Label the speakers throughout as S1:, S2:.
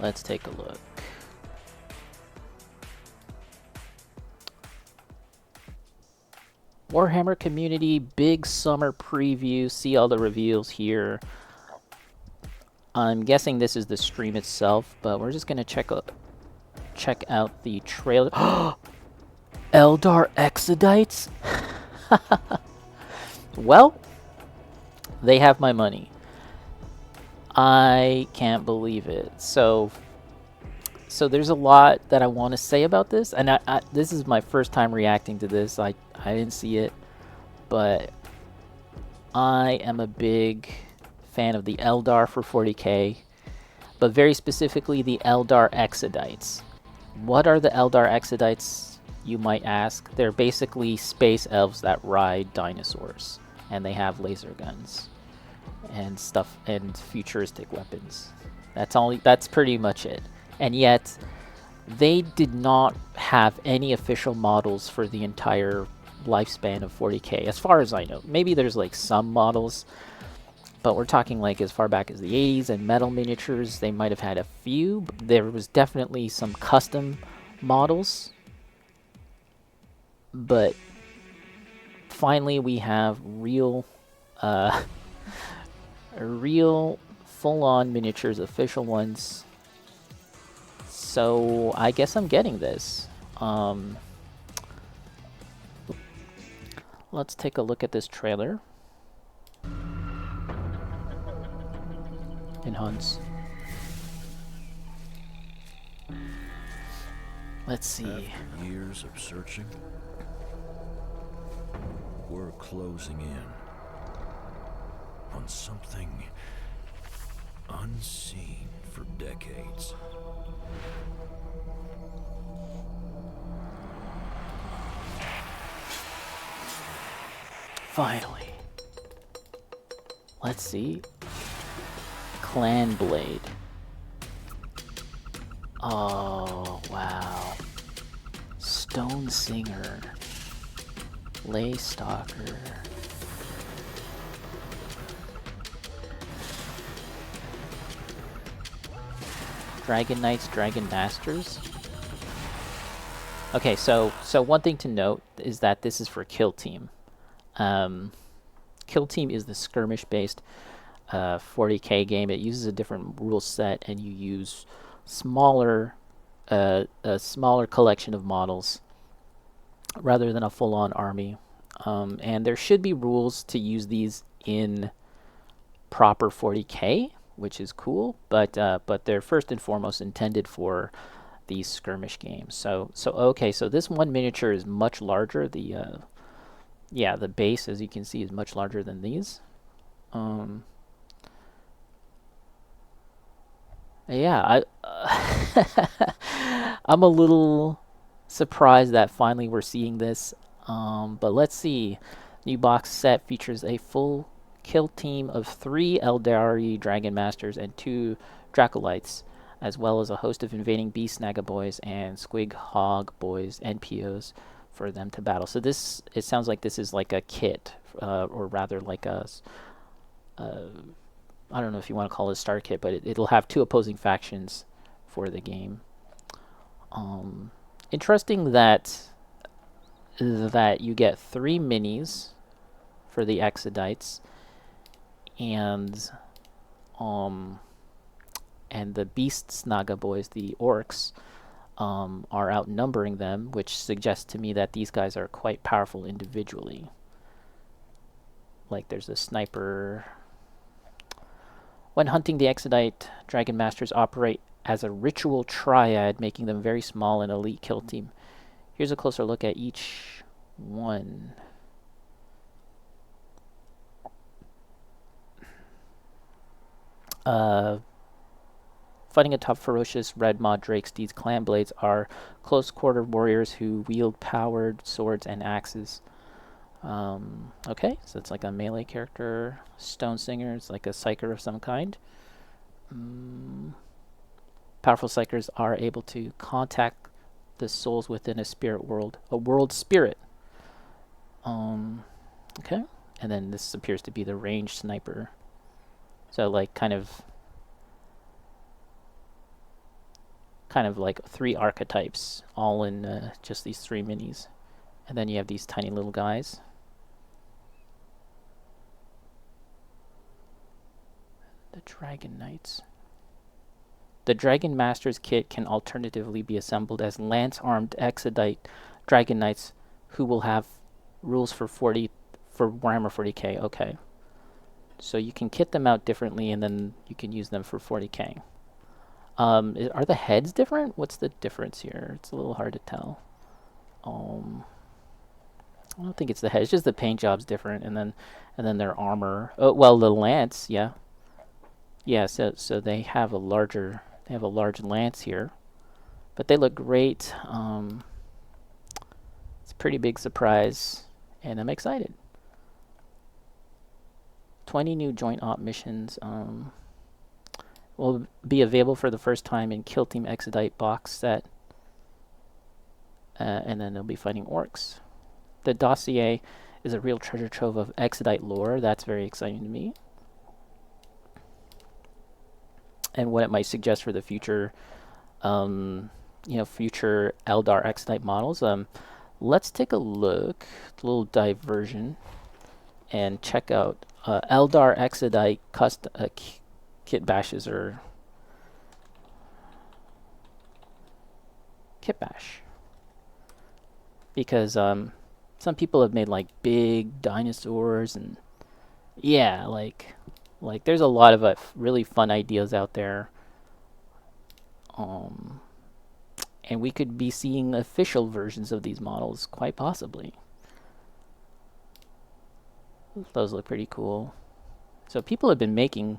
S1: Let's take a look. Warhammer community big summer preview. See all the reveals here. I'm guessing this is the stream itself, but we're just gonna check out the trailer. ELDAR EXODITES? Well, they have my money. I can't believe it. So there's a lot that I want to say about this, and this is my first time reacting to this. I didn't see it, but I am a big fan of the ELDAR for 40k, but very specifically the ELDAR EXODITES. What are the ELDAR EXODITES, you might ask? They're basically space elves that ride dinosaurs, and they have laser guns and stuff and futuristic weapons. That's pretty much it. And yet they did not have any official models for the entire lifespan of 40k, as far as I know. Maybe there's like some models, but we're talking like as far back as the 80s, and metal miniatures, they might have had a few. There was definitely some custom models, but finally we have real real full-on miniatures, official ones. So I guess I'm getting this. Let's take a look at this trailer. In Hunts. Let's see.
S2: After years of searching, we're closing in on something unseen for decades.
S1: Finally. Let's see. Clan Blade. Oh, wow. Stone Singer. Lay Stalker. Dragon Knights, Dragon Masters. Okay, so one thing to note is that this is for Kill Team. Kill Team is the skirmish-based 40k game. It uses a different rule set, and you use a smaller collection of models rather than a full-on army. And there should be rules to use these in proper 40k, which is cool, but they're first and foremost intended for these skirmish games. So okay, so this one miniature is much larger. The base, as you can see, is much larger than these. Yeah, I'm a little surprised that finally we're seeing this. But let's see. New box set features a full kill team of 3 Eldari Dragon Masters and 2 Dracolites, as well as a host of invading Beast Nagaboys and Squig Hog Boys NPOs for them to battle. So it sounds like this is like a kit, or rather like a, I don't know if you want to call it a star kit, but it'll have 2 opposing factions for the game. Interesting that you get 3 minis for the EXODITES, and the Beasts Naga boys, the orcs, are outnumbering them, which suggests to me that these guys are quite powerful individually. Like there's a sniper. When hunting, the EXODITE Dragon Masters operate as a ritual triad, making them very small and elite kill team. Here's a closer look at each one. Fighting atop ferocious red mod drakes, these clan blades are close-quarter warriors who wield powered swords and axes. Okay, so it's like a melee character. Stone Singer is like a psyker of some kind. Powerful psychers are able to contact the souls within a spirit world, a world spirit. Okay, and then this appears to be the ranged sniper. So like kind of kind of like 3 archetypes, all in just these 3 minis. And then you have these tiny little guys. The Dragon Knights. The Dragon Master's kit can alternatively be assembled as lance-armed Exodite Dragon Knights who will have rules for Warhammer 40k. Okay. So you can kit them out differently and then you can use them for 40k. Are the heads different? What's the difference here? It's a little hard to tell. I don't think it's the head. It's just the paint job's different, and then their armor. Oh well, the lance, yeah. Yeah, so they have a large lance here, but they look great. It's a pretty big surprise, and I'm excited. 20 new joint op missions will be available for the first time in Kill Team Exodite box set, and then they'll be fighting orcs. The dossier is a real treasure trove of Exodite lore. That's very exciting to me. And what it might suggest for the future, future ELDAR Exodite models. Let's take a look, a little diversion, and check out ELDAR Exodite kit bashes or kit bash, because some people have made like big dinosaurs, and yeah, like there's a lot of really fun ideas out there. And we could be seeing official versions of these models, quite possibly. Those look pretty cool. So people have been making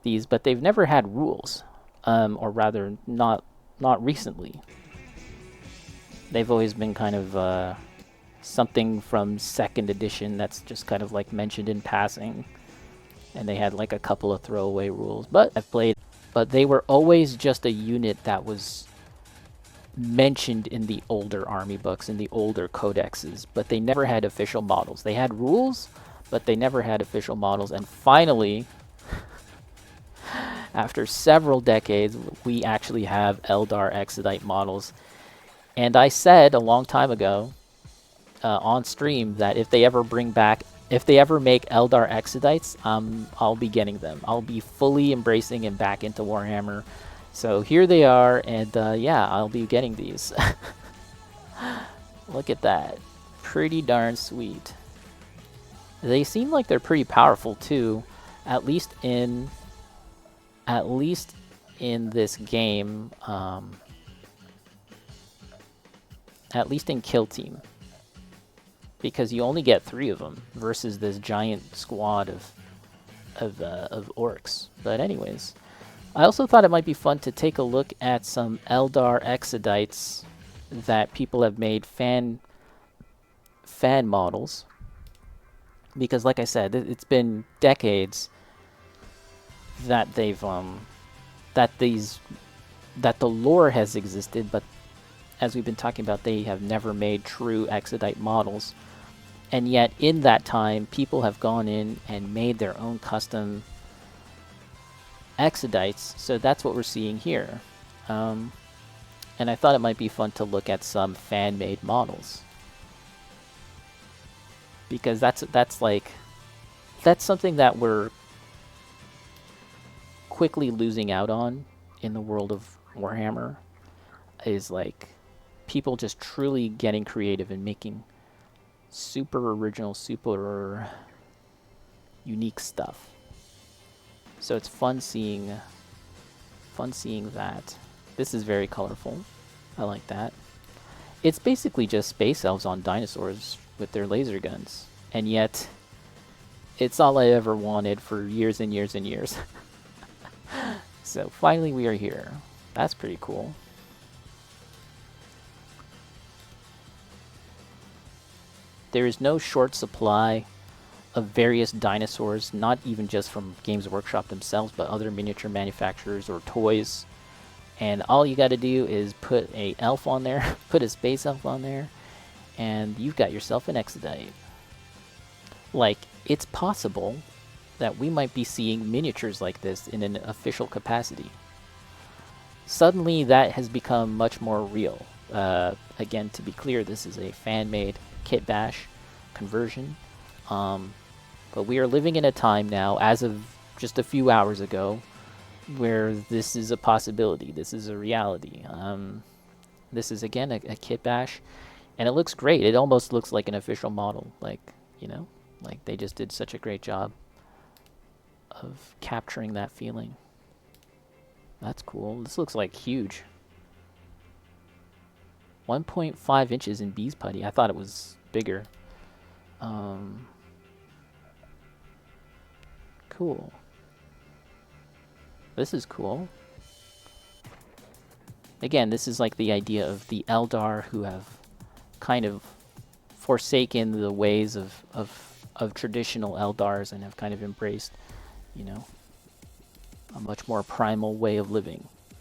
S1: these, but they've never had rules, or rather, not recently. They've always been kind of something from 2nd edition that's just kind of like mentioned in passing, and they had like a couple of throwaway rules. But they were always just a unit that was mentioned in the older army books, in the older codexes, but they never had official models. They had rules, but they never had official models. And finally, after several decades, we actually have ELDAR Exodite models. And I said a long time ago on stream that if they ever make ELDAR Exodites, I'll be getting them. I'll be fully embracing and back into Warhammer. So here they are, and yeah, I'll be getting these. Look at that. Pretty darn sweet. They seem like they're pretty powerful too, at least in this game, at least in Kill Team, because you only get 3 of them versus this giant squad of orcs. But anyways, I also thought it might be fun to take a look at some ELDAR Exodites that people have made fan models, because like I said, it's been decades that they've that the lore has existed, but as we've been talking about, they have never made true Exodite models. And yet in that time, people have gone in and made their own custom Exodites, so that's what we're seeing here. And I thought it might be fun to look at some fan-made models, because that's something that we're quickly losing out on in the world of Warhammer, is like people just truly getting creative and making super original, super unique stuff. So it's fun seeing that. This is very colorful. I like that. It's basically just space elves on dinosaurs with their laser guns, and yet it's all I ever wanted for years and years and years. So finally we are here. That's pretty cool. There is no short supply of various dinosaurs, not even just from Games Workshop themselves, but other miniature manufacturers or toys. And all you got to do is put a elf on there, put a space elf on there, and you've got yourself an Exodite. Like, it's possible that we might be seeing miniatures like this in an official capacity. suddenly that has become much more real. Again, to be clear, this is a fan-made kit bash conversion. But we are living in a time now, as of just a few hours ago, where this is a possibility. This is a reality. This is, again, a kit bash. And it looks great. It almost looks like an official model. Like, you know, like they just did such a great job of capturing that feeling. That's cool. This looks like huge. 1.5 inches in bees putty. I thought it was bigger. Cool. This is cool. Again, this is like the idea of the ELDAR who have kind of forsaken the ways of traditional ELDARs and have kind of embraced, you know, a much more primal way of living.